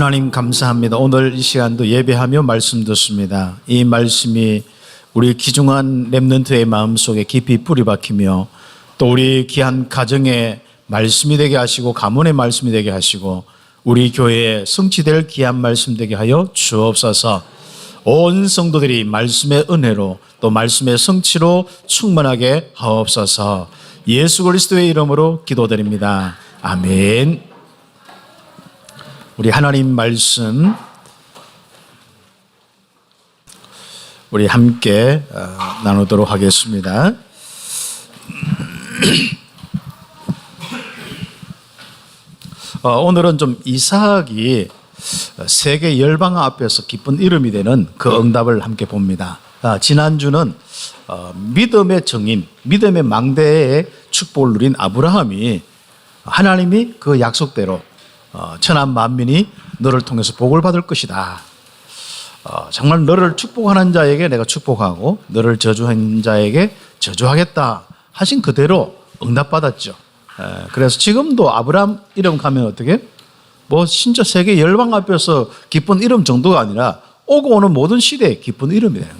하나님 감사합니다. 오늘 이 시간도 예배하며 말씀 듣습니다. 이 말씀이 우리 귀중한 렘넌트의 마음속에 깊이 뿌리 박히며 또 우리 귀한 가정의 말씀이 되게 하시고 가문의 말씀이 되게 하시고 우리 교회에 성취될 귀한 말씀 되게 하여 주옵소서. 온 성도들이 말씀의 은혜로 또 말씀의 성취로 충만하게 하옵소서. 예수 그리스도의 이름으로 기도드립니다. 아멘. 우리 하나님 말씀 우리 함께 나누도록 하겠습니다. 오늘은 좀 이삭이 세계 열방 앞에서 기쁜 이름이 되는 그 응답을 함께 봅니다. 지난주는 믿음의 정인, 믿음의 망대의 축복을 누린 아브라함이 하나님이 그 약속대로 천한 만민이 너를 통해서 복을 받을 것이다. 정말 너를 축복하는 자에게 내가 축복하고 너를 저주한 자에게 저주하겠다 하신 그대로 응답받았죠. 그래서 지금도 아브라함 이름 가면 어떻게? 진짜 세계 열방 앞에서 기쁜 이름 정도가 아니라 오고 오는 모든 시대에 기쁜 이름이 되는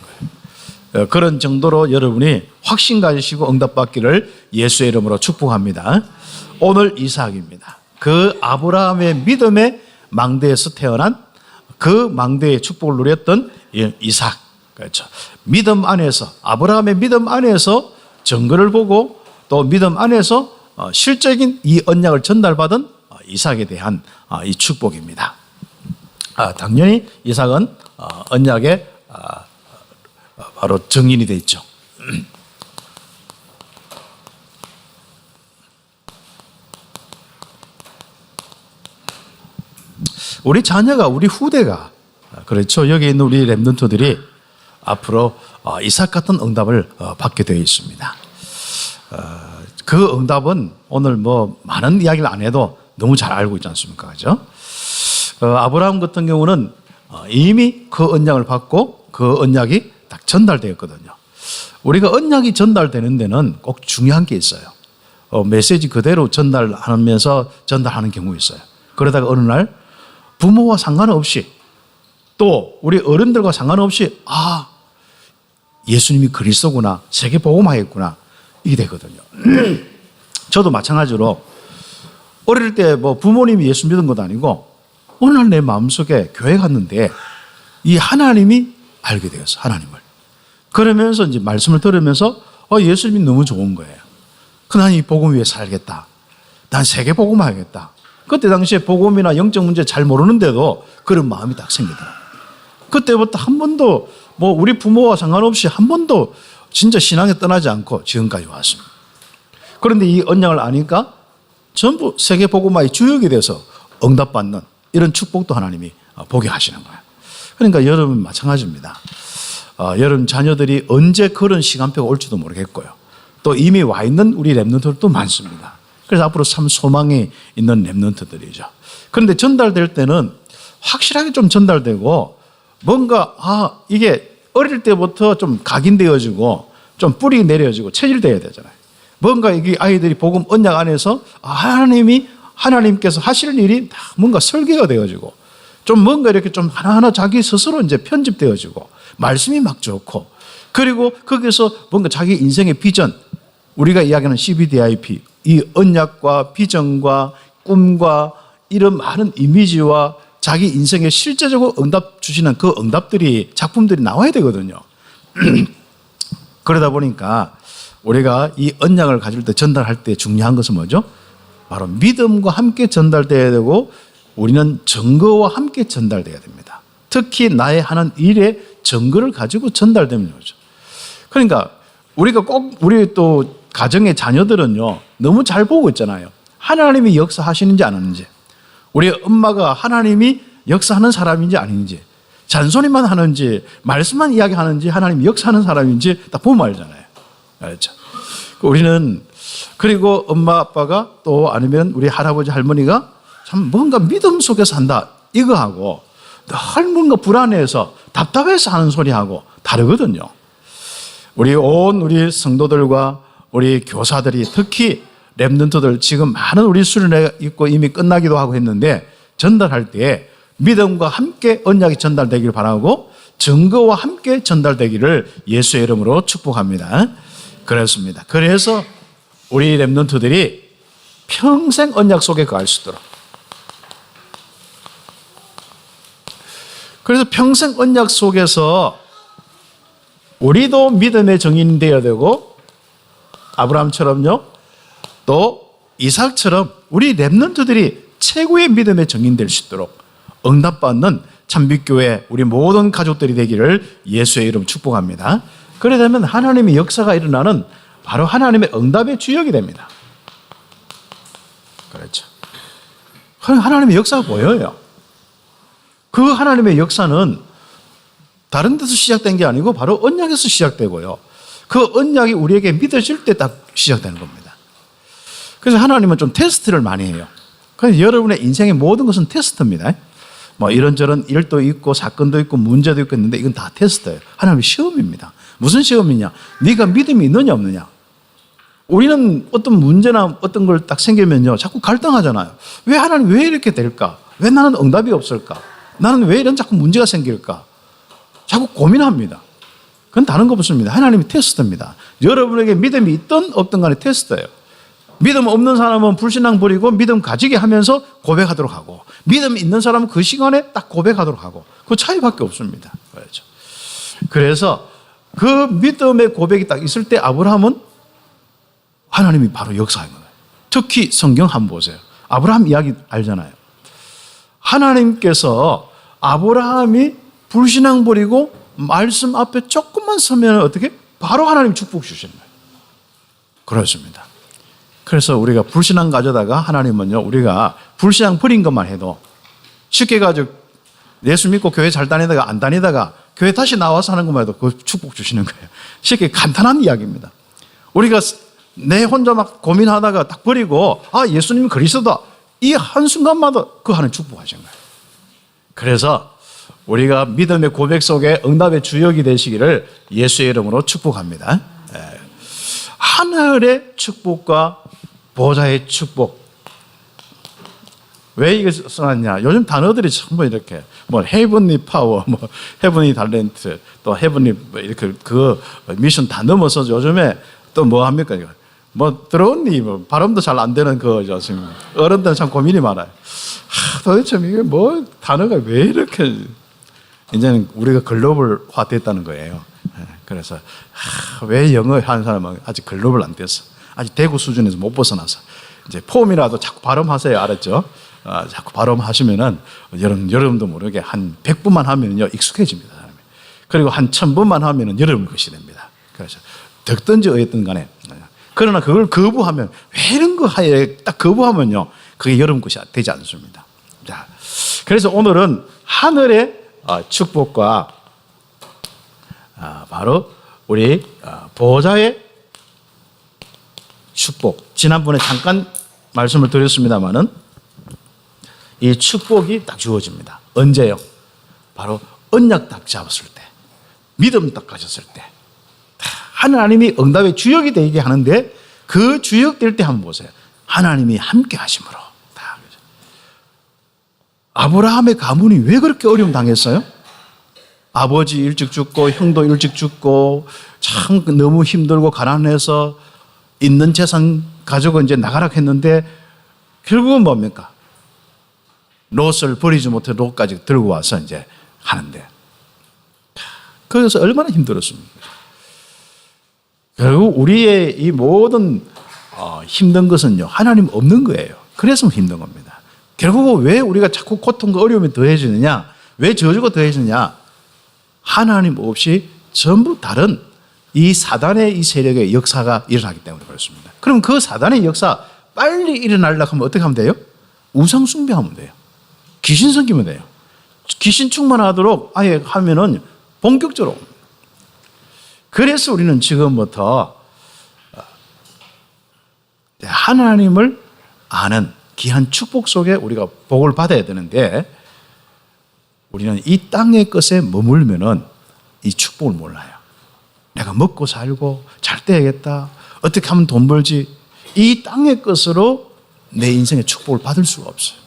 거예요. 그런 정도로 여러분이 확신 가지시고 응답받기를 예수의 이름으로 축복합니다. 오늘 이삭입니다. 그 아브라함의 믿음의 망대에서 태어난 그 망대의 축복을 누렸던 이삭. 그렇죠. 믿음 안에서, 아브라함의 믿음 안에서 증거를 보고 또 믿음 안에서 실적인 이 언약을 전달받은 이삭에 대한 이 축복입니다. 당연히 이삭은 언약의 바로 증인이 되어 있죠. 우리 자녀가, 우리 후대가, 그렇죠. 여기 있는 우리 렘넌트들이 앞으로 이삭 같은 응답을 받게 되어 있습니다. 그 응답은 오늘 많은 이야기를 안 해도 너무 잘 알고 있지 않습니까? 그죠? 아브라함 같은 경우는 이미 그 언약을 받고 그 언약이 딱 전달되었거든요. 우리가 언약이 전달되는 데는 꼭 중요한 게 있어요. 메시지 그대로 전달하면서 전달하는 경우 있어요. 그러다가 어느 날 부모와 상관없이 또 우리 어른들과 상관없이 예수님이 그리스도구나, 세계 복음화했구나 이게 되거든요. 저도 마찬가지로 어릴 때 부모님이 예수 믿은 것도 아니고 어느 날 내 마음속에 교회 갔는데 이 하나님이 알게 되었어. 하나님을. 그러면서 이제 말씀을 들으면서 예수님이 너무 좋은 거예요. 난 이 복음 위에 살겠다. 난 세계 복음화하겠다. 그때 당시에 복음이나 영적 문제 잘 모르는데도 그런 마음이 딱 생기더라고요. 그때부터 한 번도 우리 부모와 상관없이 한 번도 진짜 신앙에 떠나지 않고 지금까지 왔습니다. 그런데 이 언약을 아니까 전부 세계 복음화의 주역이 돼서 응답받는 이런 축복도 하나님이 보게 하시는 거예요. 그러니까 여러분 마찬가지입니다. 여러분 자녀들이 언제 그런 시간표가 올지도 모르겠고요. 또 이미 와 있는 우리 렘넌트들도 많습니다. 그래서 앞으로 참 소망이 있는 렘넌트들이죠. 그런데 전달될 때는 확실하게 좀 전달되고 뭔가 이게 어릴 때부터 좀 각인되어지고 좀 뿌리 내려지고 체질되어야 되잖아요. 뭔가 이게 아이들이 복음 언약 안에서 하나님께서 하실 일이 다 뭔가 설계가 되어지고 좀 뭔가 이렇게 좀 하나하나 자기 스스로 이제 편집되어지고 말씀이 막 좋고 그리고 거기서 뭔가 자기 인생의 비전, 우리가 이야기하는 CBDIP, 이 언약과 비전과 꿈과 이런 많은 이미지와 자기 인생에 실제적으로 응답 주시는 그 응답들이, 작품들이 나와야 되거든요. 그러다 보니까 우리가 이 언약을 가질 때, 전달할 때 중요한 것은 뭐죠? 바로 믿음과 함께 전달돼야 되고 우리는 증거와 함께 전달돼야 됩니다. 특히 나의 하는 일에 증거를 가지고 전달되는 거죠. 그러니까 우리가 꼭 우리 또 가정의 자녀들은요 너무 잘 보고 있잖아요. 하나님이 역사하시는지 안 하는지, 우리 엄마가 하나님이 역사하는 사람인지 아닌지, 잔소리만 하는지 말씀만 이야기하는지 하나님이 역사하는 사람인지 딱 보면 알잖아요. 알죠? 우리는 그리고 엄마 아빠가 또 아니면 우리 할아버지 할머니가 참 뭔가 믿음 속에서 산다 이거 하고 늘 뭔가 불안해서 답답해서 하는 소리하고 다르거든요. 우리 성도들과 우리 교사들이 특히 렘넌트들 지금 많은 우리 수련회 있고 이미 끝나기도 하고 했는데 전달할 때 믿음과 함께 언약이 전달되기를 바라고 증거와 함께 전달되기를 예수의 이름으로 축복합니다. 그렇습니다. 그래서 우리 렘넌트들이 평생 언약 속에 거할 수 있도록, 그래서 평생 언약 속에서 우리도 믿음의 증인이 되어야 되고 아브라함처럼요, 또 이삭처럼 우리 렘넌트들이 최고의 믿음의 증인 될 수 있도록 응답받는 참빛교회 우리 모든 가족들이 되기를 예수의 이름 축복합니다. 그러려면 하나님의 역사가 일어나는 바로 하나님의 응답의 주역이 됩니다. 그렇죠. 하나님의 역사가 보여요. 그 하나님의 역사는 다른 데서 시작된 게 아니고 바로 언약에서 시작되고요. 그 언약이 우리에게 믿어질 때 딱 시작되는 겁니다. 그래서 하나님은 좀 테스트를 많이 해요. 그래서 여러분의 인생의 모든 것은 테스트입니다. 뭐 이런저런 일도 있고 사건도 있고 문제도 있고 있는데 이건 다 테스트예요. 하나님의 시험입니다. 무슨 시험이냐? 네가 믿음이 있느냐 없느냐. 우리는 어떤 문제나 어떤 걸 딱 생기면요, 자꾸 갈등하잖아요. 왜 하나님 왜 이렇게 될까? 왜 나는 응답이 없을까? 나는 왜 이런 자꾸 문제가 생길까? 자꾸 고민합니다. 그건 다른 거 없습니다. 하나님이 테스트입니다. 여러분에게 믿음이 있든 없든 간에 테스트예요. 믿음 없는 사람은 불신앙 부리고 믿음 가지게 하면서 고백하도록 하고, 믿음 있는 사람은 그 시간에 딱 고백하도록 하고, 그 차이밖에 없습니다. 그렇죠. 그래서 그 믿음의 고백이 딱 있을 때 아브라함은 하나님이 바로 역사한 거예요. 특히 성경 한번 보세요. 아브라함 이야기 알잖아요. 하나님께서 아브라함이 불신앙 부리고 말씀 앞에 조금만 서면 어떻게? 바로 하나님 축복 주시는 거예요. 그렇습니다. 그래서 우리가 불신앙 가져다가 하나님은요, 우리가 불신앙 부린 것만 해도 쉽게 가지고 예수 믿고 교회 잘 다니다가 안 다니다가 교회 다시 나와서 하는 것만 해도 그 축복 주시는 거예요. 쉽게 간단한 이야기입니다. 우리가 내 혼자 막 고민하다가 딱 버리고 예수님이 그리스도다, 이 한순간마다 그 하나님 축복하신 거예요. 그래서 우리가 믿음의 고백 속에 응답의 주역이 되시기를 예수의 이름으로 축복합니다. 하늘의 축복과 보좌의 축복. 왜 이게 써놨냐? 요즘 단어들이 전부 이렇게 뭐 헤븐리 파워, 뭐 헤븐리 탤런트, 또 헤븐리 이렇게 그 미션 다 넘어서 요즘에 또 뭐 합니까? 뭐 들어온니 뭐 발음도 잘 안 되는 그 지금 어른들은 참 고민이 많아요. 도대체 이게 뭐 단어가 왜 이렇게 이제는 우리가 글로벌화 됐다는 거예요. 그래서 왜 영어 하는 사람은 아직 글로벌 안 됐어. 아직 대구 수준에서 못 벗어나서 이제 폼이라도 자꾸 발음하세요. 알았죠? 자꾸 발음하시면은 여러분도 모르게 한 100분만 하면요 익숙해집니다. 사람이. 그리고 한 1000분만 하면은 여러분 것이 됩니다. 그래서 덕든지 어였든 간에. 그러나 그걸 거부하면 왜 이런 거 하에 딱 거부하면요 그게 여러분 것이 되지 않습니다. 자, 그래서 오늘은 하늘의 축복과 바로 우리 보호자의 축복. 지난번에 잠깐 말씀을 드렸습니다마는 이 축복이 딱 주어집니다. 언제요? 바로 언약 딱 잡았을 때, 믿음 딱 가졌을 때, 하나님이 응답의 주역이 되게 하는데 그 주역 될 때 한번 보세요. 하나님이 함께 하심으로. 아브라함의 가문이 왜 그렇게 어려움 당했어요? 아버지 일찍 죽고 형도 일찍 죽고 참 너무 힘들고 가난해서 있는 재산 가지고 이제 나가라 했는데 결국은 뭡니까? 롯을 버리지 못해 롯까지 들고 와서 이제 하는데 그래서 얼마나 힘들었습니까? 결국 우리의 이 모든 힘든 것은요 하나님 없는 거예요. 그래서 힘든 겁니다. 결국 왜 우리가 자꾸 고통과 어려움이 더해지느냐, 왜 저주가 더해지느냐, 하나님 없이 전부 다른 이 사단의 이 세력의 역사가 일어나기 때문에 그렇습니다. 그럼 그 사단의 역사 빨리 일어나려고 하면 어떻게 하면 돼요? 우상 숭배하면 돼요. 귀신 섬기면 돼요. 귀신 충만하도록 아예 하면은 본격적으로. 그래서 우리는 지금부터 하나님을 아는 귀한 축복 속에 우리가 복을 받아야 되는데 우리는 이 땅의 것에 머물면은 이 축복을 몰라요. 내가 먹고 살고 잘 돼야겠다. 어떻게 하면 돈 벌지? 이 땅의 것으로 내 인생의 축복을 받을 수가 없어요.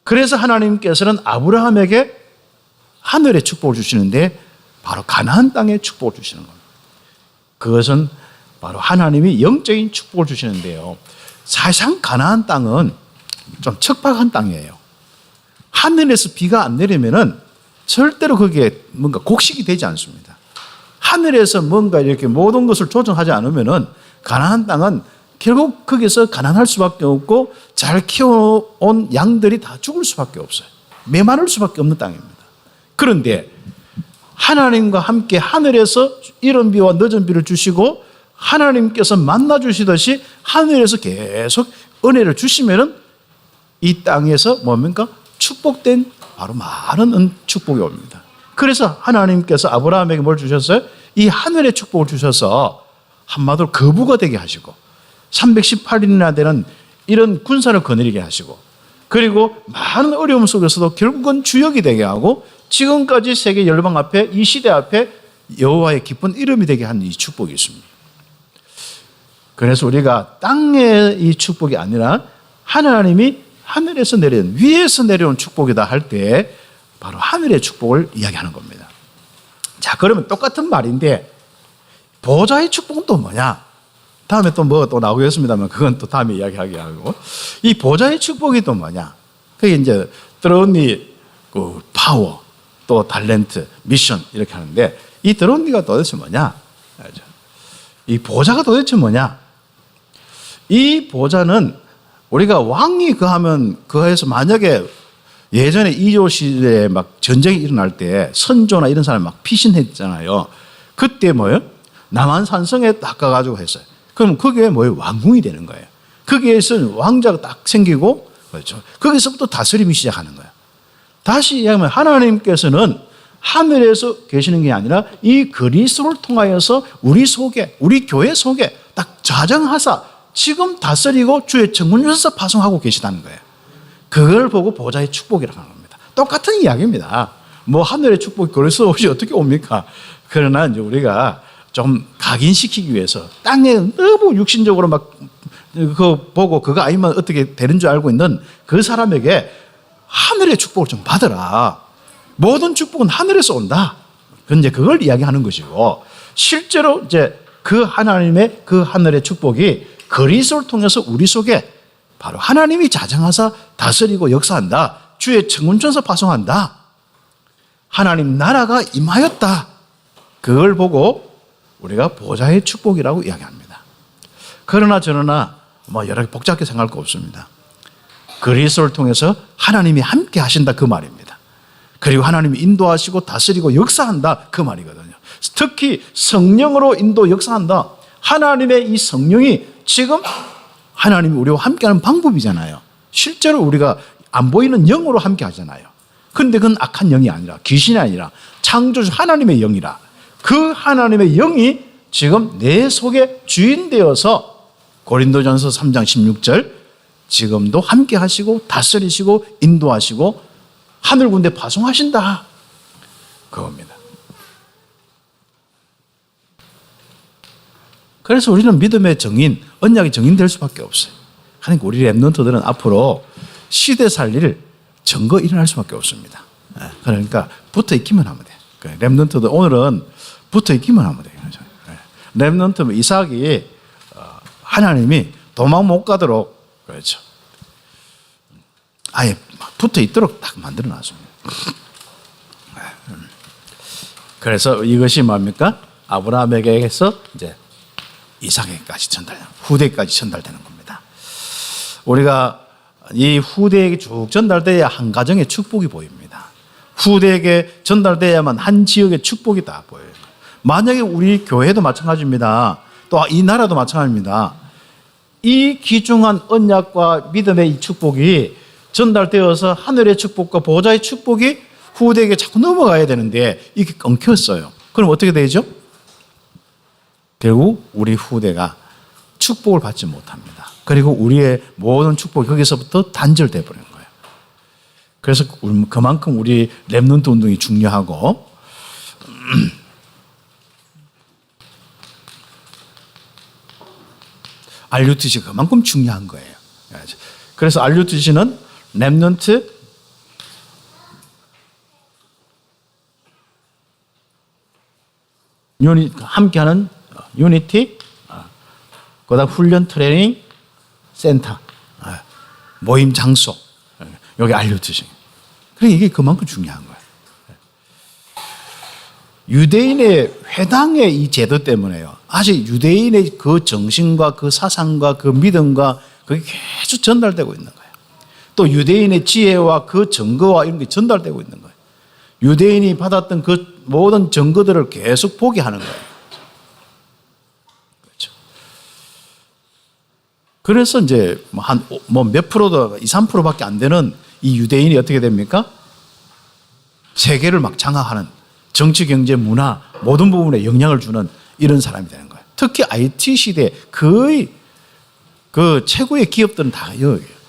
그래서 하나님께서는 아브라함에게 하늘의 축복을 주시는데 바로 가나안 땅의 축복을 주시는 겁니다. 그것은 바로 하나님이 영적인 축복을 주시는데요. 사실상 가나안 땅은 좀 척박한 땅이에요. 하늘에서 비가 안 내리면은 절대로 거기에 뭔가 곡식이 되지 않습니다. 하늘에서 뭔가 이렇게 모든 것을 조정하지 않으면은 가나안 땅은 결국 거기서 가난할 수밖에 없고 잘 키워온 양들이 다 죽을 수밖에 없어요. 메마를 수밖에 없는 땅입니다. 그런데 하나님과 함께 하늘에서 이른 비와 늦은 비를 주시고 하나님께서 만나 주시듯이 하늘에서 계속 은혜를 주시면은 이 땅에서 뭡니까? 축복된 바로 많은 축복이 옵니다. 그래서 하나님께서 아브라함에게 뭘 주셨어요? 이 하늘의 축복을 주셔서 한마디로 거부가 되게 하시고 318일이나 되는 이런 군사를 거느리게 하시고 그리고 많은 어려움 속에서도 결국은 주역이 되게 하고 지금까지 세계 열방 앞에 이 시대 앞에 여호와의 기쁜 이름이 되게 한 이 축복이 있습니다. 그래서 우리가 땅의 이 축복이 아니라 하나님이 하늘에서 내려온 위에서 내려온 축복이다 할 때 바로 하늘의 축복을 이야기하는 겁니다. 자, 그러면 똑같은 말인데 보좌의 축복은 또 뭐냐? 다음에 또 뭐 또 나오겠습니다만 그건 또 다음에 이야기하게 하고 이 보좌의 축복이 또 뭐냐? 그게 이제 드론이 그 파워 또 탤런트 미션 이렇게 하는데 이 드론이가 도대체 뭐냐? 이 보좌가 도대체 뭐냐? 이 보좌는 우리가 왕이 그하면 그해서 만약에 예전에 이조 시대에 막 전쟁이 일어날 때 선조나 이런 사람이 막 피신했잖아요. 그때 뭐예요? 남한 산성에 딱 가가지고 했어요. 그럼 그게 뭐예요? 왕궁이 되는 거예요. 거기에서 왕자가 딱 생기고 그렇죠. 거기서부터 다스림이 시작하는 거예요. 다시 이야기하면 하나님께서는 하늘에서 계시는 게 아니라 이 그리스도를 통하여서 우리 속에 우리 교회 속에 딱 자정하사 지금 다스리고 주의 정문 주셔서 파송하고 계시다는 거예요. 그걸 보고 보좌의 축복이라고 하는 겁니다. 똑같은 이야기입니다. 뭐 하늘의 축복이 그리스도 없이 어떻게 옵니까? 그러나 이제 우리가 좀 각인시키기 위해서 땅에 너무 육신적으로 막 그거 보고 그거 아니면 어떻게 되는 줄 알고 있는 그 사람에게 하늘의 축복을 좀 받으라. 모든 축복은 하늘에서 온다. 이제 그걸 이야기하는 것이고 실제로 이제 그 하나님의 그 하늘의 축복이 그리스도를 통해서 우리 속에 바로 하나님이 자정하사 다스리고 역사한다. 주의 청문전서 파송한다. 하나님 나라가 임하였다. 그걸 보고 우리가 보좌의 축복이라고 이야기합니다. 그러나 저러나 뭐 여러 개 복잡하게 생각할 거 없습니다. 그리스도를 통해서 하나님이 함께 하신다 그 말입니다. 그리고 하나님이 인도하시고 다스리고 역사한다 그 말이거든요. 특히 성령으로 인도 역사한다. 하나님의 이 성령이 지금 하나님이 우리와 함께하는 방법이잖아요. 실제로 우리가 안 보이는 영으로 함께 하잖아요. 그런데 그건 악한 영이 아니라 귀신이 아니라 창조주 하나님의 영이라 그 하나님의 영이 지금 내 속에 주인 되어서 고린도전서 3장 16절 지금도 함께 하시고 다스리시고 인도하시고 하늘 군대 파송하신다. 그겁니다. 그래서 우리는 믿음의 정인, 언약의 정인 될 수밖에 없어요. 그러니까 우리 랩런트들은 앞으로 시대 살릴 증거 일어날 수밖에 없습니다. 그러니까 붙어 있기만 하면 돼요. 랩런트들 오늘은 붙어 있기만 하면 돼요. 랩런트 이삭이 하나님이 도망 못 가도록 그렇죠. 아예 붙어 있도록 딱 만들어 놨습니다. 그래서 이것이 뭡니까? 아브라함에게서 이제 이삭에게까지 후대까지 전달되는 겁니다. 우리가 이 후대에게 쭉 전달돼야 한 가정의 축복이 보입니다. 후대에게 전달돼야만 한 지역의 축복이 다 보여요. 만약에 우리 교회도 마찬가지입니다. 또 이 나라도 마찬가지입니다. 이 귀중한 언약과 믿음의 이 축복이 전달되어서 하늘의 축복과 보좌의 축복이 후대에게 자꾸 넘어가야 되는데 이게 끊겼어요. 그럼 어떻게 되죠? 결국 우리 후대가 축복을 받지 못합니다. 그리고 우리의 모든 축복이 거기서부터 단절돼 버리는 거예요. 그래서 그만큼 우리 랩런트 운동이 중요하고 RUTC가 그만큼 중요한 거예요. 그래서 RUTC는 랩런트 함께하는 유니티, 그다음 훈련 트레이닝 센터, 모임 장소 여기 알려주신. 그러니까 이게 그만큼 중요한 거예요. 유대인의 회당의 이 제도 때문에요. 아직 유대인의 그 정신과 그 사상과 그 믿음과 그게 계속 전달되고 있는 거예요. 또 유대인의 지혜와 그 증거와 이런 게 전달되고 있는 거예요. 유대인이 받았던 그 모든 증거들을 계속 보게 하는 거예요. 그렇죠. 그래서 이제 몇 프로도 2, 3%밖에 안 되는 이 유대인이 어떻게 됩니까? 세계를 막 장악하는 정치, 경제, 문화 모든 부분에 영향을 주는 이런 사람이 되는 거예요. 특히 IT 시대 거의 그 최고의 기업들은 다 여기에요.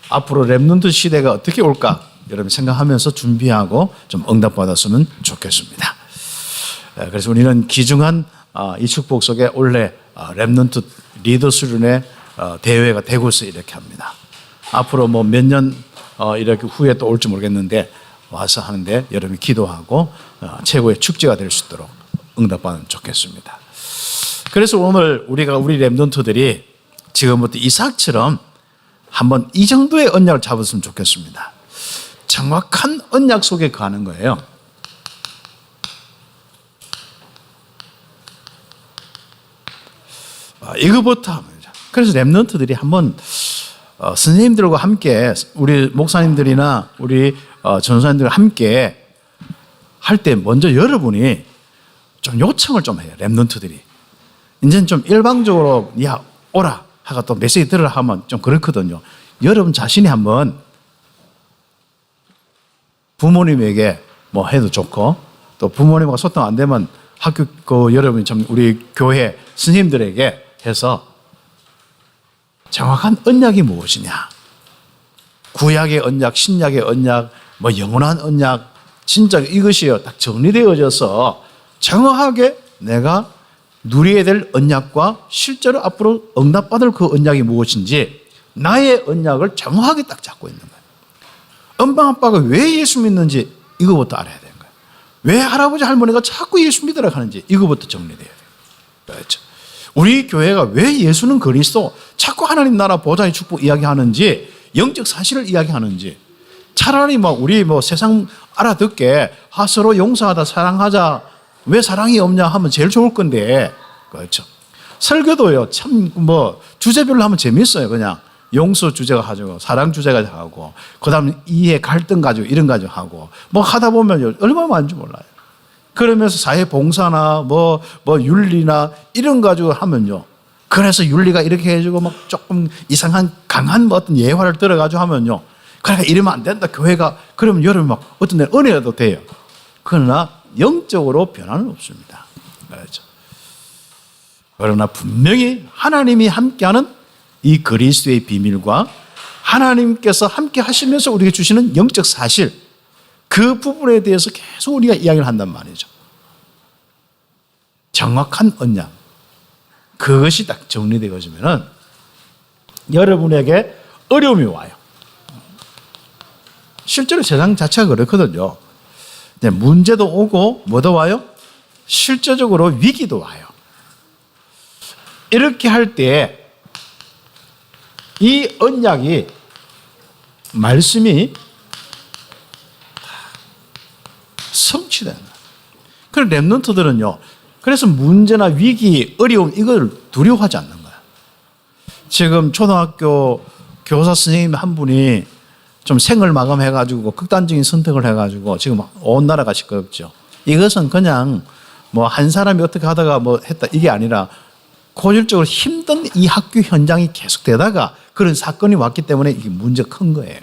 앞으로 렘넌트 시대가 어떻게 올까 여러분 생각하면서 준비하고 좀 응답받았으면 좋겠습니다. 그래서 우리는 귀중한 이 축복 속에 원래 렘넌트 리더 수련의 대회가 대구에서 이렇게 합니다. 앞으로 뭐 몇 년 이렇게 후에 또 올지 모르겠는데 와서 하는데 여러분이 기도하고 최고의 축제가 될 수 있도록 응답받으면 좋겠습니다. 그래서 오늘 우리 렘넌트들이 지금부터 이삭처럼 한번 이 정도의 언약을 잡았으면 좋겠습니다. 정확한 언약 속에 가는 거예요. 이거부터 합니다. 그래서 렘넌트들이 한번 선생님들과 함께 우리 목사님들이나 우리 전사님들과 함께 할 때 먼저 여러분이 좀 요청을 좀 해요. 렘넌트들이 이제는 좀 일방적으로 야 오라 하가 또 메시지 들으라 하면 좀 그렇거든요. 여러분 자신이 한번 부모님에게 뭐 해도 좋고 또 부모님과 소통 안 되면 학교 여러분이 좀 우리 교회 스님들에게 해서 정확한 언약이 무엇이냐? 구약의 언약, 신약의 언약, 뭐 영원한 언약, 진짜 이것이요 딱 정리되어져서 정확하게 내가 누려야 될 언약과 실제로 앞으로 응답받을 그 언약이 무엇인지 나의 언약을 정확하게 딱 잡고 있는 거예요. 엄마 아빠가 왜 예수 믿는지 이거부터 알아야 되는 거예요. 왜 할아버지 할머니가 자꾸 예수 믿으라 하는지 이거부터 정리돼야 돼요. 그렇죠. 우리 교회가 왜 예수는 그리스도 자꾸 하나님 나라 보좌의 축복 이야기하는지 영적 사실을 이야기하는지 차라리 우리 세상 알아듣게 서로 용서하다 사랑하자 왜 사랑이 없냐 하면 제일 좋을 건데 그렇죠. 설교도요 참 주제별로 하면 재밌어요. 그냥 용서 주제가 가지고 사랑 주제가 하고 그다음 이해 갈등 가지고 이런 가지고 하고 하다 보면 얼마나 많은지 몰라요. 그러면서 사회 봉사나 윤리나 이런 가지고 하면요. 그래서 윤리가 이렇게 해주고 조금 이상한 강한 어떤 예화를 들어가지고 하면요. 그러니까 이러면 안 된다 교회가 그러면 여러분 어떤 데는 은혜라도 돼요. 그러나 영적으로 변화는 없습니다. 그렇죠. 그러나 분명히 하나님이 함께하는 이 그리스도의 비밀과 하나님께서 함께 하시면서 우리에게 주시는 영적 사실 그 부분에 대해서 계속 우리가 이야기를 한단 말이죠. 정확한 언약 그것이 딱 정리되어지면 여러분에게 어려움이 와요. 실제로 세상 자체가 그렇거든요. 문제도 오고 뭐도 와요? 실제적으로 위기도 와요. 이렇게 할 때 이 언약이 말씀이 성취되는 거예요. 그래서 렘넌트들은요. 그래서 문제나 위기, 어려움 이걸 두려워하지 않는 거예요. 지금 초등학교 교사 선생님 한 분이 좀 생을 마감해가지고 극단적인 선택을 해가지고 지금 온 나라가 시끄럽죠. 이것은 그냥 한 사람이 어떻게 하다가 했다 이게 아니라 고질적으로 힘든 이 학교 현장이 계속되다가 그런 사건이 왔기 때문에 이게 문제가 큰 거예요.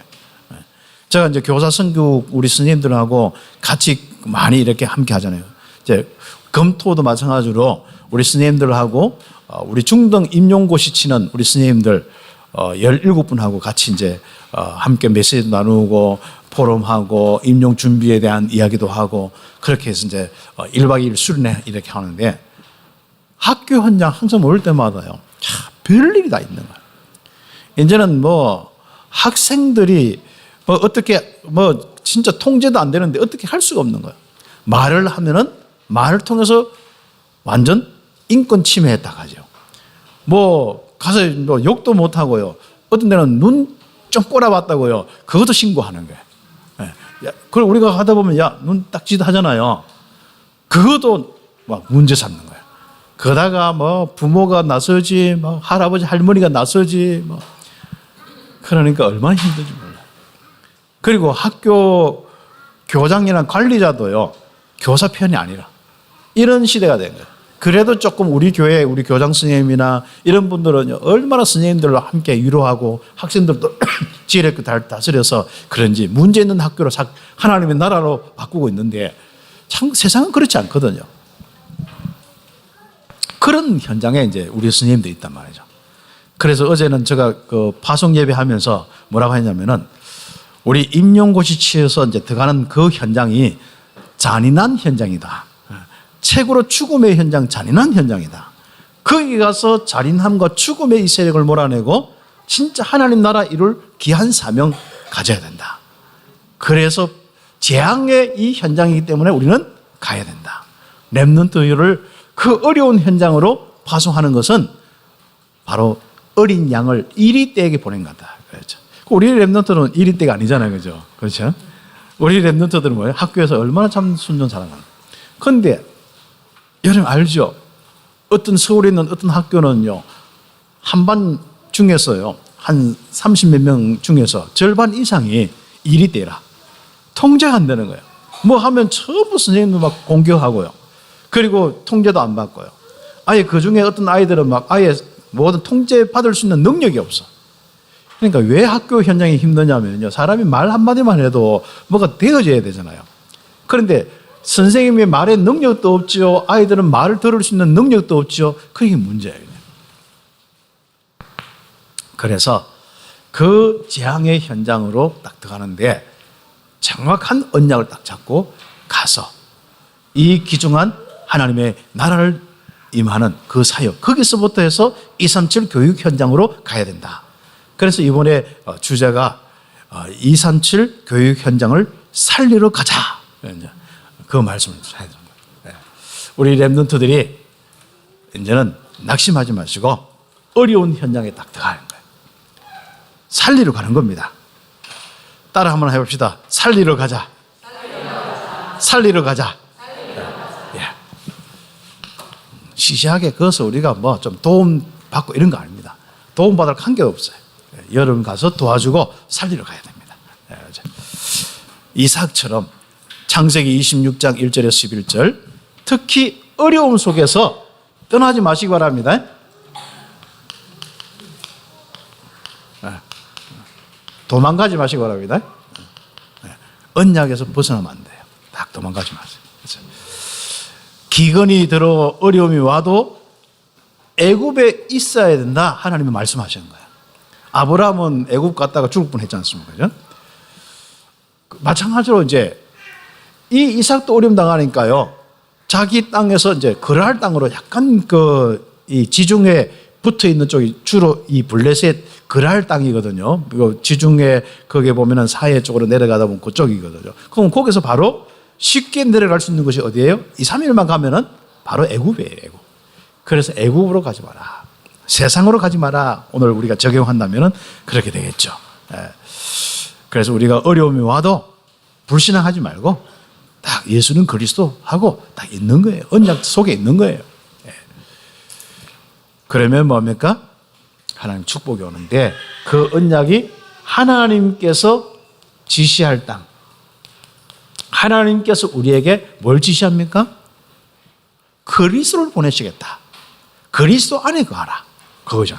제가 이제 교사 선교 우리 선생님들하고 같이 많이 이렇게 함께 하잖아요. 이제 검토도 마찬가지로 우리 선생님들하고 우리 중등 임용고시 치는 우리 선생님들 17분하고 같이 이제 함께 메시지 나누고 포럼하고 임용 준비에 대한 이야기도 하고 그렇게 해서 이제 1박 2일 수련회 이렇게 하는데 학교 현장 항상 모일 때마다요. 별일이 다 있는 거예요. 이제는 학생들이 어떻게 진짜 통제도 안 되는데 어떻게 할 수가 없는 거예요. 말을 하면은 말을 통해서 완전 인권 침해했다 하죠. 뭐 가서 뭐 욕도 못 하고요. 어떤 데는 눈 좀 꼬라봤다고요. 그것도 신고하는 거예요. 예. 그걸 우리가 하다 보면 야, 눈 딱짓 하잖아요. 그것도 막 문제 삼는 거예요. 그러다가 뭐 부모가 나서지, 뭐 할아버지 할머니가 나서지, 뭐 그러니까 얼마나 힘든지 몰라요. 그리고 학교 교장이나 관리자도요, 교사 편이 아니라 이런 시대가 된 거예요. 그래도 조금 우리 교회, 우리 교장 선생님이나 이런 분들은 얼마나 선생님들과 함께 위로하고 학생들도 지혜롭게 다스려서 그런지 문제 있는 학교로 하나님의 나라로 바꾸고 있는데 참 세상은 그렇지 않거든요. 그런 현장에 이제 우리 선생님도 있단 말이죠. 그래서 어제는 제가 그 파송 예배하면서 뭐라고 했냐면은 우리 임용고시 치여서 이제 들어가는 그 현장이 잔인한 현장이다. 책으로 죽음의 현장, 잔인한 현장이다. 거기 가서 잔인함과 죽음의 이 세력을 몰아내고 진짜 하나님 나라 이룰 귀한 사명 가져야 된다. 그래서 재앙의 이 현장이기 때문에 우리는 가야 된다. 렘넌트를 그 어려운 현장으로 파송하는 것은 바로 어린 양을 이리떼에게 보낸 거다. 그렇죠. 우리 렘넌트는 이리떼가 아니잖아요. 그죠? 그렇죠? 우리 렘넌트들은 뭐예요? 학교에서 얼마나 참 순전 살아가는. 그런데 여러분 알죠? 어떤 서울에 있는 어떤 학교는요, 한 반 중에서요, 한 30몇 명 중에서 절반 이상이 이리떼라. 통제가 안 되는 거예요. 뭐 하면 전부 선생님들 막 공격하고요. 그리고 통제도 안 받고요. 아예 그 중에 어떤 아이들은 막 아예 모든 통제 받을 수 있는 능력이 없어. 그러니까 왜 학교 현장이 힘드냐면요. 사람이 말 한마디만 해도 뭐가 되어져야 되잖아요. 그런데 선생님의 말에 능력도 없죠. 아이들은 말을 들을 수 있는 능력도 없죠. 그게 문제예요. 그래서 그 재앙의 현장으로 딱 들어가는데 정확한 언약을 딱 잡고 가서 이 귀중한 하나님의 나라를 임하는 그 사역, 거기서부터 해서 237 교육 현장으로 가야 된다. 그래서 이번에 주제가 237 교육 현장을 살리러 가자. 그 말씀을 해야 됩니다. 우리 렘넌트들이 이제는 낙심하지 마시고 어려운 현장에 딱 들어가는 거예요. 살리러 가는 겁니다. 따라 한번 해봅시다. 살리러 가자. 살리러 가자. 예. 시시하게 거기서 우리가 뭐 좀 도움 받고 이런 거 아닙니다. 도움 받을 관계가 없어요. 여러분 가서 도와주고 살리러 가야 됩니다. 이삭처럼 창세기 26장 1절에서 11절 특히 어려움 속에서 떠나지 마시기 바랍니다. 도망가지 마시기 바랍니다. 언약에서 벗어나면 안 돼요. 딱 도망가지 마세요. 기근이 들어 어려움이 와도 애굽에 있어야 된다. 하나님이 말씀하시는 거예요. 아브라함은 애굽 갔다가 죽을 뻔했지 않습니까? 그죠? 마찬가지로 이제 이 이삭도 어려움 당하니까요. 자기 땅에서 이제 그랄 땅으로 약간 이 지중해 붙어 있는 쪽이 주로 이 블레셋 그랄 땅이거든요. 그리고 지중해 거기에 보면은 사해 쪽으로 내려가다 보면 그쪽이거든요. 그럼 거기서 바로 쉽게 내려갈 수 있는 곳이 어디예요? 2, 3일만 가면은 바로 애굽이에요. 애굽. 그래서 애굽으로 가지 마라. 세상으로 가지 마라. 오늘 우리가 적용한다면은 그렇게 되겠죠. 그래서 우리가 어려움이 와도 불신앙하지 말고 딱 예수는 그리스도 하고 딱 있는 거예요. 언약 속에 있는 거예요. 그러면 뭡니까? 하나님 축복이 오는데 그 언약이 하나님께서 지시할 땅. 하나님께서 우리에게 뭘 지시합니까? 그리스도를 보내시겠다. 그리스도 안에 거하라. 그거죠.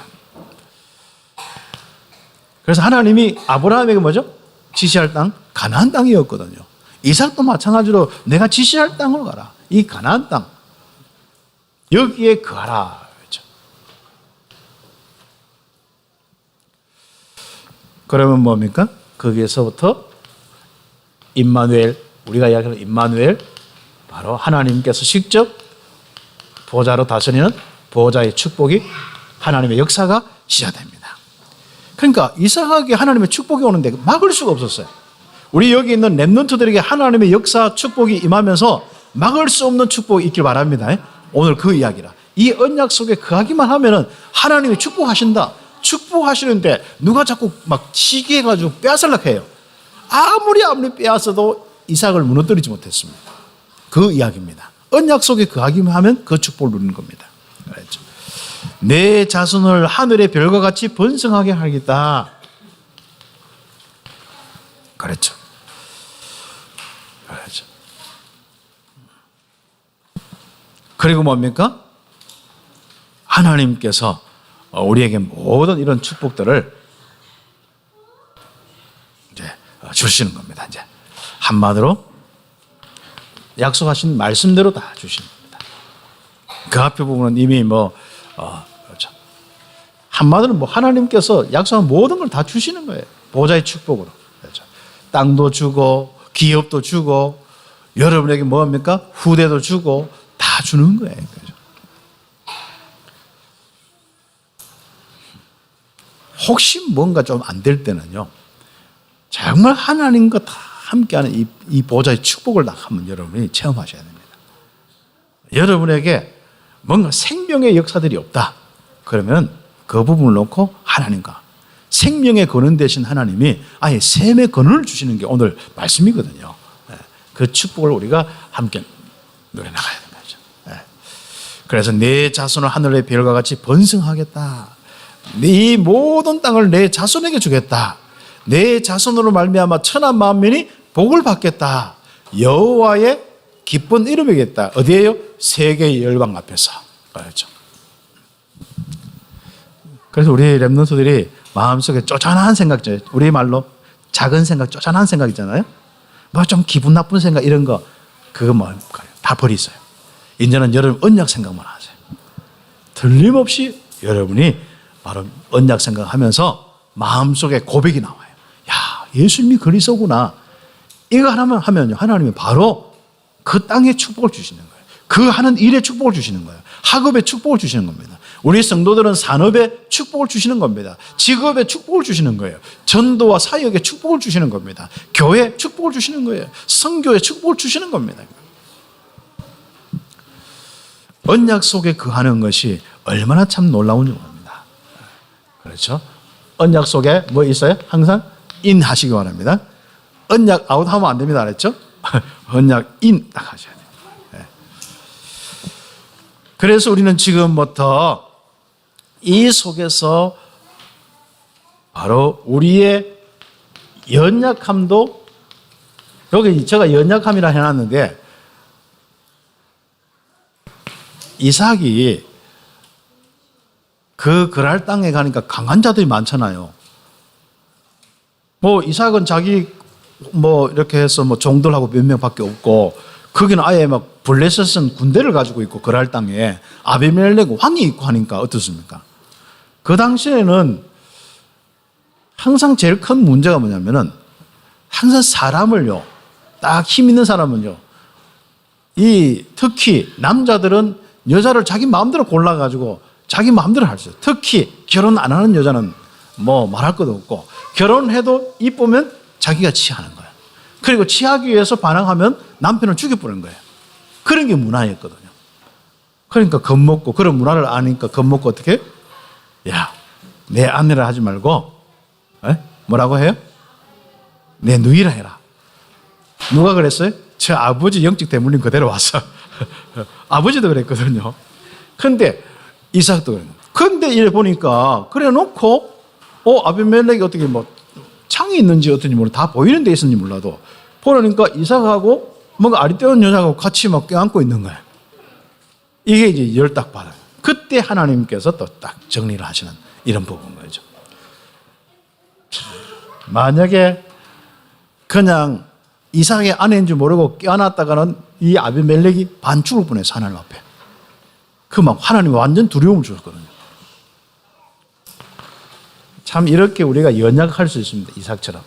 그래서 하나님이 아브라함에게 뭐죠? 지시할 땅? 가나안 땅이었거든요. 이삭도 마찬가지로 내가 지시할 땅으로 가라. 이 가나안 땅. 여기에 거하라. 그렇죠. 그러면 뭡니까? 거기에서부터 임마누엘, 우리가 이야기하는 임마누엘, 바로 하나님께서 직접 보좌로 다스리는 보좌의 축복이 하나님의 역사가 시작됩니다. 그러니까 이삭에게 하나님의 축복이 오는데 막을 수가 없었어요. 우리 여기 있는 렘넌트들에게 하나님의 역사 축복이 임하면서 막을 수 없는 축복이 있길 바랍니다. 오늘 그 이야기라. 이 언약 속에 거하기만 하면은 하나님이 축복하신다. 축복하시는데 누가 자꾸 막 시기해가지고 빼앗으려고 해요. 아무리 빼앗아도 이삭을 무너뜨리지 못했습니다. 그 이야기입니다. 언약 속에 거하기만 하면 그 축복을 누리는 겁니다. 그렇죠. 내 자손을 하늘의 별과 같이 번성하게 하겠다. 그렇죠. 그렇죠. 그리고 뭡니까? 하나님께서 우리에게 모든 이런 축복들을 이제 주시는 겁니다. 이제 한마디로 약속하신 말씀대로 다 주시는 겁니다. 그 앞에 부분은 이미 그렇죠. 한마디로 하나님께서 약속한 모든 걸 다 주시는 거예요. 보좌의 축복으로. 그렇죠. 땅도 주고 기업도 주고 여러분에게 뭡니까? 후대도 주고 다 주는 거예요. 그렇죠. 혹시 뭔가 좀 안 될 때는요, 정말 하나님과 다 함께하는 이 보좌의 축복을 다 한번 여러분이 체험하셔야 됩니다. 여러분에게 뭔가 생명의 역사들이 없다. 그러면 그 부분을 놓고 하나님과 생명의 근원 되신 하나님이 아예 샘의 근원을 주시는 게 오늘 말씀이거든요. 그 축복을 우리가 함께 누려나가야 되는 거죠. 그래서 내 자손을 하늘의 별과 같이 번성하겠다. 네 모든 땅을 내 자손에게 주겠다. 내 자손으로 말미암아 천한 만민이 복을 받겠다. 여호와의 기쁜 이름이겠다. 어디에요? 세계의 열방 앞에서. 그렇죠. 그래서 우리 랩런트들이 마음속에 쪼잔한 생각, 우리 말로 작은 생각, 쪼잔한 생각 있잖아요. 뭐 좀 기분 나쁜 생각 이런 거 그거 다 버리세요. 이제는 여러분 언약 생각만 하세요. 틀림없이 여러분이 바로 언약 생각하면서 마음속에 고백이 나와요. 야, 예수님이 그리스도구나. 이거 하나만 하면요, 하나님이 바로 그 땅에 축복을 주시는 거예요. 그 하는 일에 축복을 주시는 거예요. 학업에 축복을 주시는 겁니다. 우리 성도들은 산업에 축복을 주시는 겁니다. 직업에 축복을 주시는 거예요. 전도와 사역에 축복을 주시는 겁니다. 교회에 축복을 주시는 거예요. 선교에 축복을 주시는 겁니다. 언약 속에 거하는 것이 얼마나 참 놀라운 겁니다. 그렇죠? 언약 속에 뭐 있어요? 항상 인하시기 바랍니다. 언약 아웃하면 안 됩니다. 알았죠? 언약 인 딱 하셔야 돼요. 네. 그래서 우리는 지금부터 이 속에서 바로 우리의 연약함도, 여기 제가 연약함이라 해놨는데, 이삭이 그 그랄 땅에 가니까 강한 자들이 많잖아요. 뭐 이삭은 자기 이렇게 해서 종들하고 몇 명밖에 없고, 거기는 아예 막 블레셋은 군대를 가지고 있고, 그랄 땅에 아비멜렉 왕이 있고 하니까 어떻습니까? 그 당시에는 항상 제일 큰 문제가 뭐냐면은, 항상 사람을요, 딱 힘 있는 사람은요, 특히 남자들은 여자를 자기 마음대로 골라가지고 자기 마음대로 할 수 있어요. 특히 결혼 안 하는 여자는 뭐 말할 것도 없고, 결혼해도 이쁘면 자기가 취하는 거예요. 그리고 취하기 위해서 반항하면 남편을 죽여버리는 거예요. 그런 게 문화였거든요. 그러니까 겁먹고, 그런 문화를 아니까 겁먹고 어떻게? 야, 내 아내라 하지 말고, 뭐라고 해요? 내 누이라 해라. 누가 그랬어요? 저 아버지 영적 대물림 그대로 왔어. 아버지도 그랬거든요. 근데 이삭도 그래요. 근데 이래 보니까 그래 놓고 아비멜렉이 어떻게 창이 있는지 어떤지 몰라, 다 보이는 데 있었는지 몰라도 보니까 이삭하고 뭔가 아리따운 여자하고 같이 막 껴안고 있는 거예요. 이게 이제 열딱 받아요. 그때 하나님께서 또 딱 정리를 하시는 이런 부분인 거죠. 만약에 그냥 이삭의 아내인 줄 모르고 껴안았다가는 이 아비멜렉이 반 죽을 뻔했어, 하나님 앞에. 하나님이 완전 두려움을 주셨거든요. 참 이렇게 우리가 연약할 수 있습니다, 이삭처럼.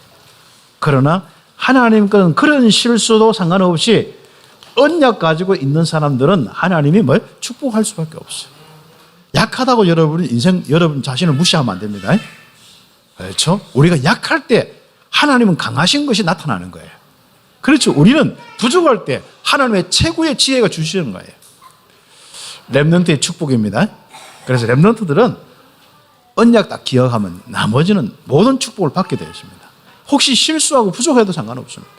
그러나 하나님께서는 그런 실수도 상관없이 언약 가지고 있는 사람들은 하나님이 축복할 수밖에 없어요. 약하다고 여러분 자신을 무시하면 안 됩니다. 그렇죠? 우리가 약할 때 하나님은 강하신 것이 나타나는 거예요. 그렇죠. 우리는 부족할 때 하나님의 최고의 지혜가 주시는 거예요. 렘넌트의 축복입니다. 그래서 렘넌트들은 언약 딱 기억하면 나머지는 모든 축복을 받게 되어 있습니다. 혹시 실수하고 부족해도 상관없습니다.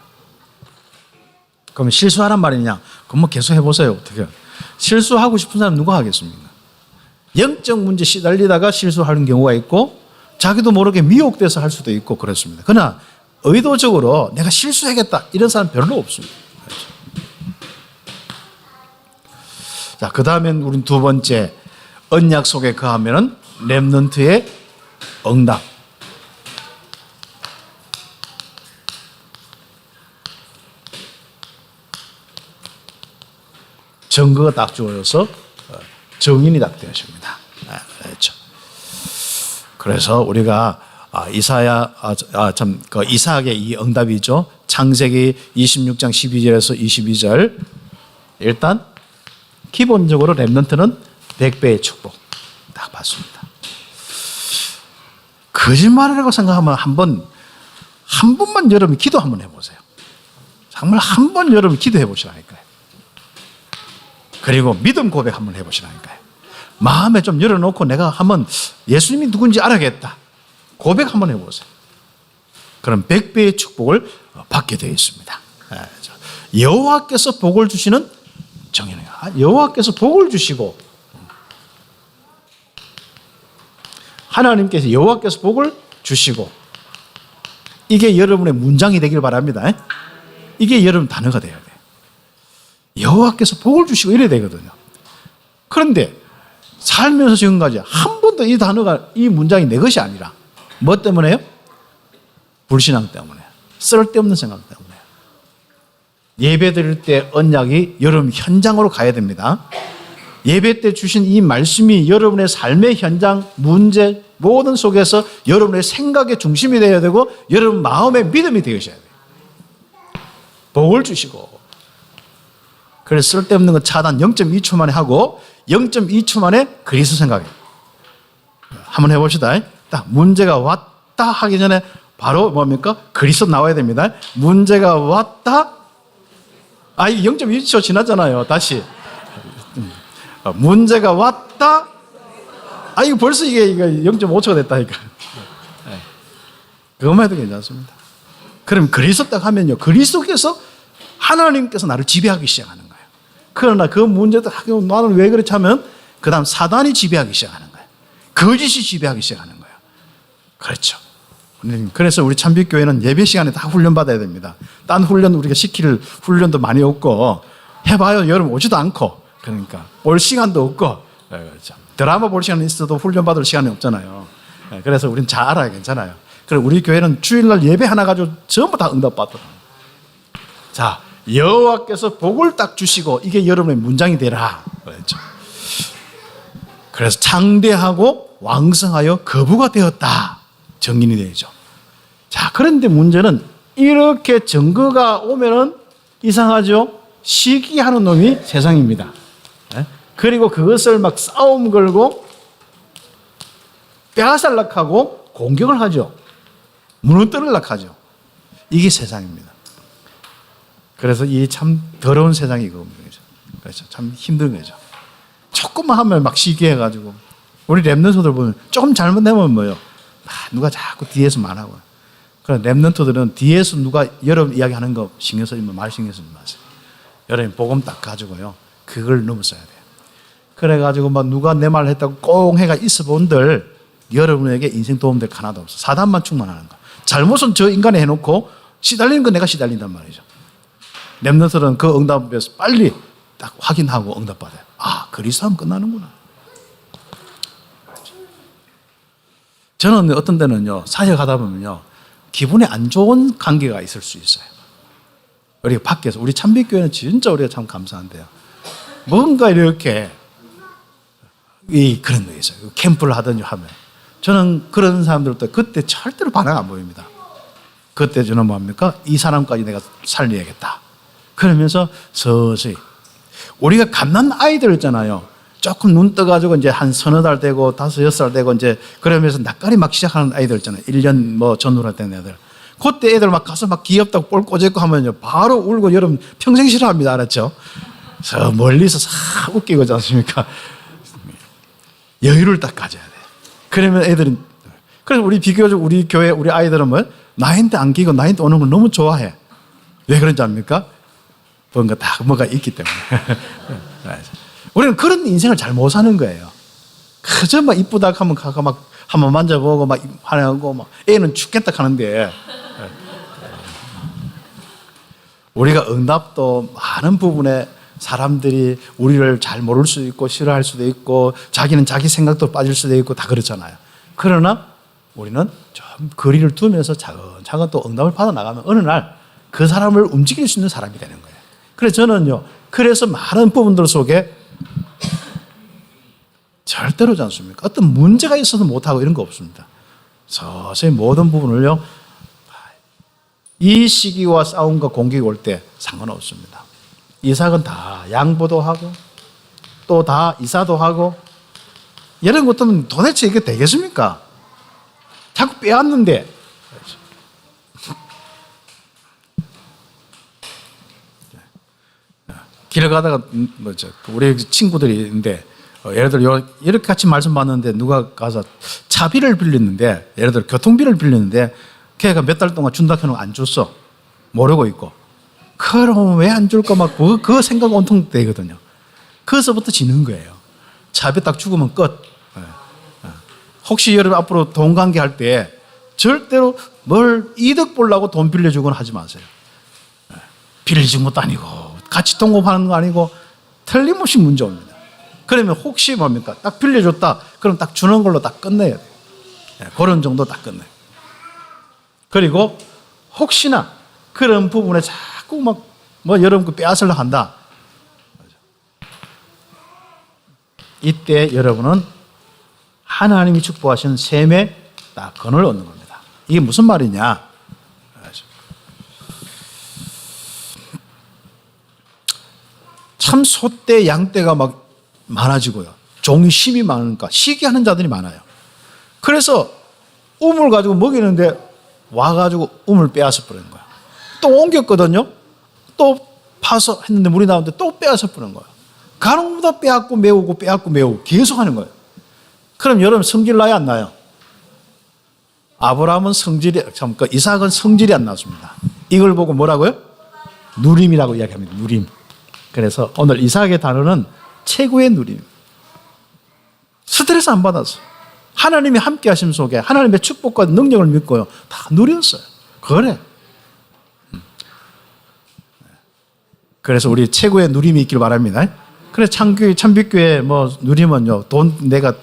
그러면 실수하란 말이냐? 그럼 뭐 계속 해보세요. 어떻게? 실수하고 싶은 사람 누가 하겠습니까? 영적 문제 시달리다가 실수하는 경우가 있고 자기도 모르게 미혹돼서 할 수도 있고 그렇습니다. 그러나 의도적으로 내가 실수하겠다 이런 사람 별로 없습니다. 자, 그 다음엔 우린 두 번째 언약 속에 거하면은 렘넌트의 응답. 증거가 딱 주어져서 정인이 딱 되어집니다. 그렇죠. 그래서 우리가 이삭의 이 응답이죠. 창세기 26장 12절에서 22절. 일단 기본적으로 렘넌트는 100배의 축복 딱 받습니다. 거짓말이라고 생각하면 한 번만 여러분 기도 한번 해보세요. 정말 한 번 여러분 기도해 보시라니까요. 그리고 믿음 고백 한번 해보시라니까요. 마음에 좀 열어놓고 내가 한번 예수님이 누군지 알아야겠다. 고백 한번 해보세요. 그럼 100배의 축복을 받게 되어 있습니다. 여호와께서 복을 주시는 정인이에요. 여호와께서 복을 주시고 하나님께서 여호와께서 복을 주시고 이게 여러분의 문장이 되길 바랍니다. 이게 여러분 단어가 돼야 돼요. 여호와께서 복을 주시고 이래야 되거든요. 그런데 살면서 지금까지 한 번도 이 단어가 이 문장이 내 것이 아니라 뭐 때문에요? 불신앙 때문에, 쓸데없는 생각 때문에. 예배 드릴 때 언약이 여러분 현장으로 가야 됩니다. 예배 때 주신 이 말씀이 여러분의 삶의 현장, 문제 모든 속에서 여러분의 생각의 중심이 되어야 되고 여러분 마음의 믿음이 되어셔야 돼요. 복을 주시고 그래서 쓸데없는 건 차단 0.2초 만에 하고 0.2초 만에 그리스도 생각해요. 한번 해봅시다. 딱 문제가 왔다 하기 전에 바로 뭡니까? 그리스도 나와야 됩니다. 문제가 왔다. 이게 0.2초 지났잖아요. 다시. 문제가 왔다. 이거 벌써 이게 0.5초가 됐다니까. 그것만 해도 괜찮습니다. 그럼 그리스도 딱 하면요. 그리스도께서 하나님께서 나를 지배하기 시작하는 거예요. 그러나 그 문제도 나는 왜 그렇지 하면 그 다음 사단이 지배하기 시작하는 거예요. 거짓이 지배하기 시작하는 거예요. 그렇죠. 그래서 우리 참빛교회는 예배 시간에 다 훈련받아야 됩니다. 딴 훈련 우리가 시킬 훈련도 많이 없고 해봐요. 여러분 오지도 않고 그러니까 볼 시간도 없고 그렇죠. 드라마 볼 시간이 있어도 훈련받을 시간이 없잖아요. 그래서 우리는 잘 알아요. 괜찮아요. 그리고 우리 교회는 주일날 예배 하나 가지고 전부 다 응답받더라고요. 자, 여호와께서 복을 딱 주시고 이게 여러분의 문장이 되라. 그렇죠. 그래서 창대하고 왕성하여 거부가 되었다. 정인이 되죠. 자, 그런데 문제는 이렇게 증거가 오면은 이상하죠. 시기하는 놈이 세상입니다. 그리고 그것을 막 싸움 걸고 빼앗으려고 공격을 하죠. 무너뜨리려고 하죠. 이게 세상입니다. 그래서 이 참 더러운 세상이 이겁니다. 그렇죠. 참 힘든 거죠. 조금만 하면 막 시기해가지고 우리 렘넌트들 보면 조금 잘못되면 뭐요? 누가 자꾸 뒤에서 말하고. 그런 렘넌트들은 뒤에서 누가 여러분 이야기하는 거 신경 쓰지 말 신경 쓰지 마세요. 여러분 복음 딱 가지고요. 그걸 넘어서야 돼요. 그래가지고 막 누가 내 말 했다고 꽁해가 있어 본들 여러분에게 인생 도움될 하나도 없어. 사단만 충만하는 거. 잘못은 저 인간이 해놓고 시달리는 건 내가 시달린단 말이죠. 렘넌트들은 그 응답에서 빨리 딱 확인하고 응답받아요. 그리스도 하면 끝나는구나. 저는 어떤 때는요, 사역하다 보면요, 기분이 안 좋은 관계가 있을 수 있어요. 우리가 밖에서, 우리 참빛교회는 진짜 우리가 참 감사한데요. 뭔가 이렇게, 그런 거 있어요. 캠프를 하든지 하면. 저는 그런 사람들도 그때 절대로 반응 안 보입니다. 그때 저는 뭡니까? 이 사람까지 내가 살려야겠다. 그러면서 서서히. 우리가 갓난 아이들 있잖아요. 조금 눈 떠가지고 이제 한 서너 달 되고 5, 6살 되고 이제 그러면서 낯가리 막 시작하는 아이들 있잖아요. 1년 뭐 전후로 된 애들. 그때 애들 막 가서 막 귀엽다고 볼 꼬집고 하면요. 바로 울고 여러분 평생 싫어합니다. 알았죠? 저 멀리서 싹 웃기고 있지 않습니까? 여유를 딱 가져야 돼요. 그러면 애들은, 그래서 우리 비교적 우리 교회, 우리 아이들은 뭐 나인데 안기고 나인데 오는 걸 너무 좋아해. 왜 그런지 압니까? 뭔가 다 뭐가 있기 때문에. 우리는 그런 인생을 잘 못 사는 거예요. 그저 막 이쁘다 하면 가서 막 한번 만져보고 막 화내고 막 애는 죽겠다 하는데 우리가 응답도 많은 부분에 사람들이 우리를 잘 모를 수도 있고 싫어할 수도 있고 자기는 자기 생각도 빠질 수도 있고 다 그렇잖아요. 그러나 우리는 좀 거리를 두면서 차근차근 또 응답을 받아 나가면 어느 날 그 사람을 움직일 수 있는 사람이 되는 거예요. 그래서 저는요, 그래서 많은 부분들 속에 절대로지 않습니까? 어떤 문제가 있어도 못하고 이런 거 없습니다. 서서히 모든 부분을요, 이 시기와 싸움과 공격이 올 때 상관없습니다. 이삭은 다 양보도 하고 또 다 이사도 하고 이런 것들은 도대체 이게 되겠습니까? 자꾸 빼앗는데. 길을 가다가 우리 친구들이 있는데 예를 들어 이렇게 같이 말씀 받는데 누가 가서 차비를 빌렸는데 예를 들어 교통비를 빌렸는데 걔가 몇 달 동안 준다 해놓고 안 줬어. 모르고 있고. 그럼 왜 안 줄까 막 그 생각 온통 되거든요. 거기서부터 지는 거예요. 차비 딱 죽으면 끝. 혹시 여러분 앞으로 돈 관계할 때 절대로 뭘 이득 보려고 돈 빌려주거나 하지 마세요. 빌려준 것도 아니고 같이 동업하는 거 아니고 틀림없이 문제 옵니다. 그러면 혹시 뭡니까? 딱 빌려줬다. 그럼 딱 주는 걸로 딱 끝내야 돼요. 그런 정도 딱 끝내요. 그리고 혹시나 그런 부분에 자꾸 뭐 여러분 그 빼앗으려고 한다. 이때 여러분은 하나님이 축복하신 셈의 딱 건을 얻는 겁니다. 이게 무슨 말이냐? 참 소떼 양떼가 막 많아지고요. 종이 심이 많으니까 시기하는 자들이 많아요. 그래서 우물 가지고 먹이는데 와가지고 우물 빼앗아 버리는 거야. 또 옮겼거든요. 또 파서 했는데 물이 나오는데 또 빼앗아 버리는 거야. 가는보다 빼앗고 메우고 빼앗고 메우고 계속 하는 거예요. 그럼 여러분 성질 나요 안 나요? 아브라함은 성질이, 이삭은 성질이 안 났습니다. 이걸 보고 뭐라고요? 누림이라고 이야기합니다. 누림. 그래서 오늘 이삭의 단어는 최고의 누림. 스트레스 안 받았어. 하나님이 함께 하심 속에 하나님의 축복과 능력을 믿고요. 다 누렸어요. 그래. 그래서 우리 최고의 누림이 있기를 바랍니다. 그래서 참빛교회 뭐 누림은요, 내가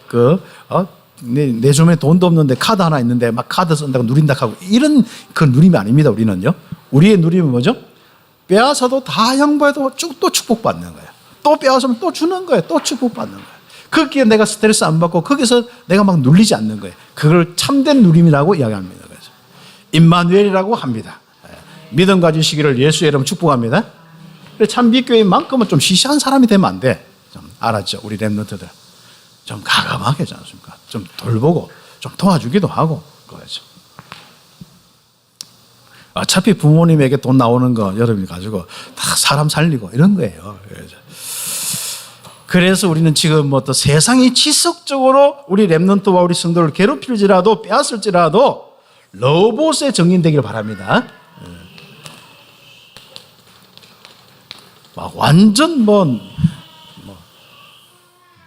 내 주머니에 돈도 없는데 카드 하나 있는데 막 카드 쓴다고 누린다 하고 이런 그 누림이 아닙니다. 우리는요. 우리의 누림은 뭐죠? 빼앗아도 다 양보해도 또 축복받는 거예요. 또 빼앗으면 또 주는 거예요. 또 축복받는 거예요. 거기에 내가 스트레스 안 받고 거기서 내가 막 눌리지 않는 거예요. 그걸 참된 누림이라고 이야기합니다. 그래서 임마누엘이라고 합니다. 믿음 가지시기를 예수의 이름 축복합니다. 참 믿교회만큼은 좀 시시한 사람이 되면 안 돼. 좀 알았죠? 우리 랩런트들. 좀 가감하게 하지 않습니까? 좀 돌보고 좀 도와주기도 하고 그거죠. 어차피 부모님에게 돈 나오는 거 여러분이 가지고 다 사람 살리고 이런 거예요. 그래서 우리는 지금 뭐 또 세상이 지속적으로 우리 랩런트와 우리 성도를 괴롭힐지라도 빼앗을지라도 로봇에 정인되기를 바랍니다. 막 완전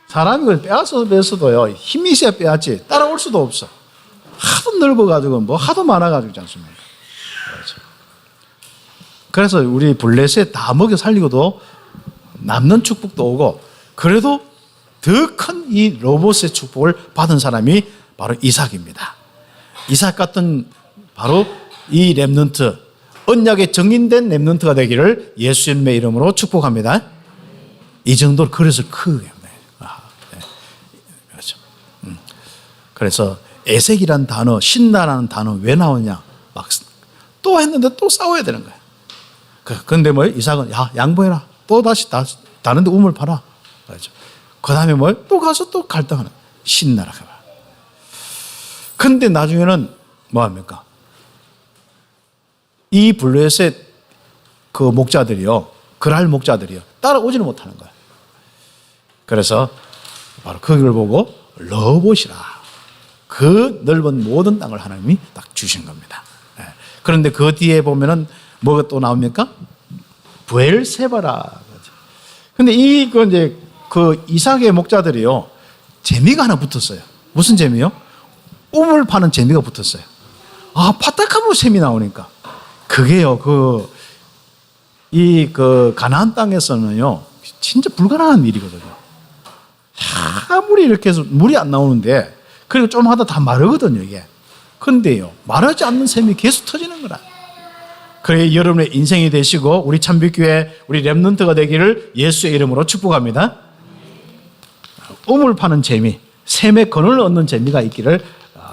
사람이 빼앗어도요 힘이 있어야 빼앗지 따라올 수도 없어. 하도 넓어가지고 하도 많아가지고 있지 않습니까? 그래서 우리 블레셋 다 먹여 살리고도 남는 축복도 오고 그래도 더 큰 이 로봇의 축복을 받은 사람이 바로 이삭입니다. 이삭 같은 바로 이 렘넌트 언약에 정인된 렘넌트가 되기를 예수님의 이름으로 축복합니다. 이 정도로 그래서 크게 그렇죠. 그래서 에색이란 단어, 신나라는 단어 왜 나오냐? 막 또 했는데 또 싸워야 되는 거야. 그런데 이삭은 양보해라. 또 다시 다른데 우물 팔아. 그렇죠. 그 다음에 또 가서 또 갈등하는 신나라. 근데 나중에는 뭐 합니까? 이 블레셋 그 목자들이요, 그랄 목자들이요, 따라오지는 못하는 거예요. 그래서 바로 거기를 보고 러봇이라, 그 넓은 모든 땅을 하나님이 딱 주신 겁니다. 그런데 그 뒤에 보면은 뭐가 또 나옵니까? 브엘세바라. 근데 이제 그 이삭의 목자들이요, 재미가 하나 붙었어요. 무슨 재미요? 우물 파는 재미가 붙었어요. 아, 파딱하면 샘이 나오니까. 그게요, 그 가나안 땅에서는요, 진짜 불가능한 일이거든요. 아무리 이렇게 해서 물이 안 나오는데, 그리고 좀 하다 다 마르거든요, 이게. 근데요, 마르지 않는 샘이 계속 터지는 거라. 그래, 여러분의 인생이 되시고, 우리 참빛교회, 우리 렘넌트가 되기를 예수의 이름으로 축복합니다. 우물 파는 재미, 샘의 근원을 얻는 재미가 있기를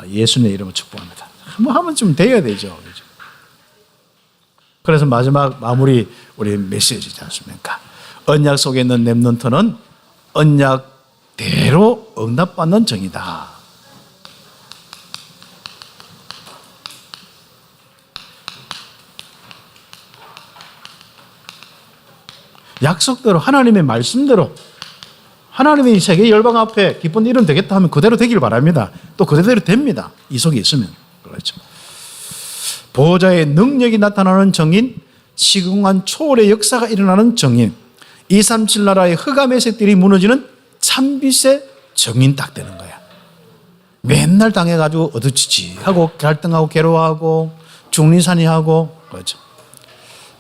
예수의 이름으로 축복합니다. 한번 하면 좀 돼야 되죠. 그래서 마지막 마무리 우리 메시지지 않습니까? 언약 속에 있는 렘넌트는 언약대로 응답받는 정이다. 약속대로, 하나님의 말씀대로, 하나님의 이 세계 열방 앞에 기쁜 일은 되겠다 하면 그대로 되길 바랍니다. 또 그대로 됩니다. 이 속에 있으면. 그렇죠. 보호자의 능력이 나타나는 정인, 시공간 초월의 역사가 일어나는 정인, 237 나라의 흑암의 색들이 무너지는 참빛의 정인 딱 되는 거야. 맨날 당해가지고 어두치지하고 갈등하고 괴로워하고 중리산이하고, 그렇죠.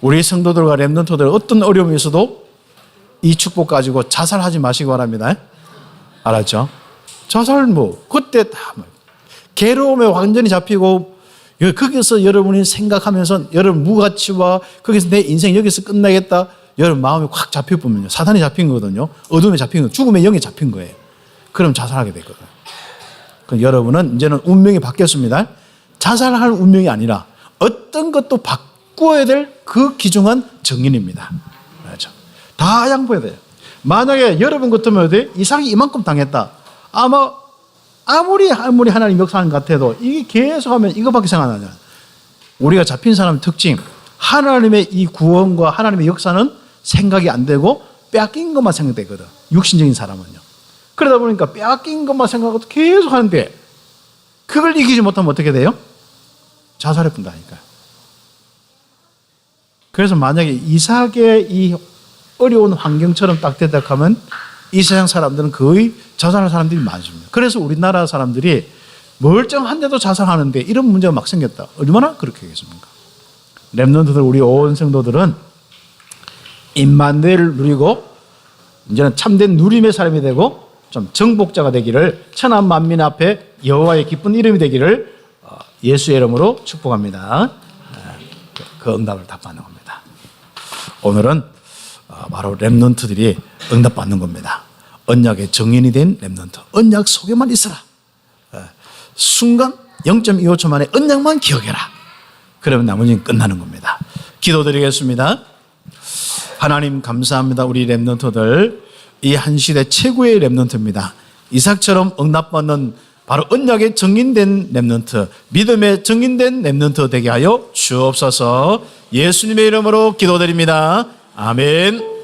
우리 성도들과 렘넌트들 어떤 어려움이 있어도 이 축복 가지고 자살하지 마시기 바랍니다. 알았죠? 자살 그때 다 괴로움에 완전히 잡히고, 거기서 여러분이 생각하면서 여러분 무가치와 거기서 내 인생 여기서 끝나겠다, 여러분 마음이 확 잡혀보면요, 사단이 잡힌 거거든요. 어둠에 잡힌 거, 죽음의 영에 잡힌 거예요. 그럼 자살하게 되거든요. 그럼 여러분은 이제는 운명이 바뀌었습니다. 자살할 운명이 아니라 어떤 것도 바꾸어야 될 그 귀중한 정인입니다. 그렇죠. 다 양보해야 돼요. 만약에 여러분 같으면 이삭이 이만큼 당했다, 아무리 하나님 역사하는 것 같아도 이게 계속하면 이거밖에 생각 안 나요. 우리가 잡힌 사람의 특징, 하나님의 이 구원과 하나님의 역사는 생각이 안 되고 빼앗긴 것만 생각되거든, 육신적인 사람은요. 그러다 보니까 빼앗긴 것만 생각하고 계속 하는데, 그걸 이기지 못하면 어떻게 돼요? 자살해 본다니까요. 그래서 만약에 이삭의 이 어려운 환경처럼 딱 대답하면 이 세상 사람들은 거의 자살하는 사람들이 많습니다. 그래서 우리나라 사람들이 멀쩡한데도 자살하는데 이런 문제가 막 생겼다. 얼마나 그렇게 하겠습니까? 렘넌트들, 우리 온 성도들은 임마누엘을 누리고 이제는 참된 누림의 사람이 되고 좀 정복자가 되기를, 천한 만민 앞에 여호와의 기쁜 이름이 되기를 예수의 이름으로 축복합니다. 그 응답을 답하는 겁니다. 오늘은 바로 렘넌트들이 응답받는 겁니다. 언약의 정인이 된 렘넌트, 언약 속에만 있어라. 순간 0.25초 만에 언약만 기억해라. 그러면 나머지는 끝나는 겁니다. 기도드리겠습니다. 하나님 감사합니다. 우리 렘넌트들, 이 한 시대 최고의 렘넌트입니다. 이삭처럼 응답받는 바로 언약의 정인된 렘넌트, 믿음의 정인된 렘넌트 되게 하여 주옵소서. 예수님의 이름으로 기도드립니다. 아멘.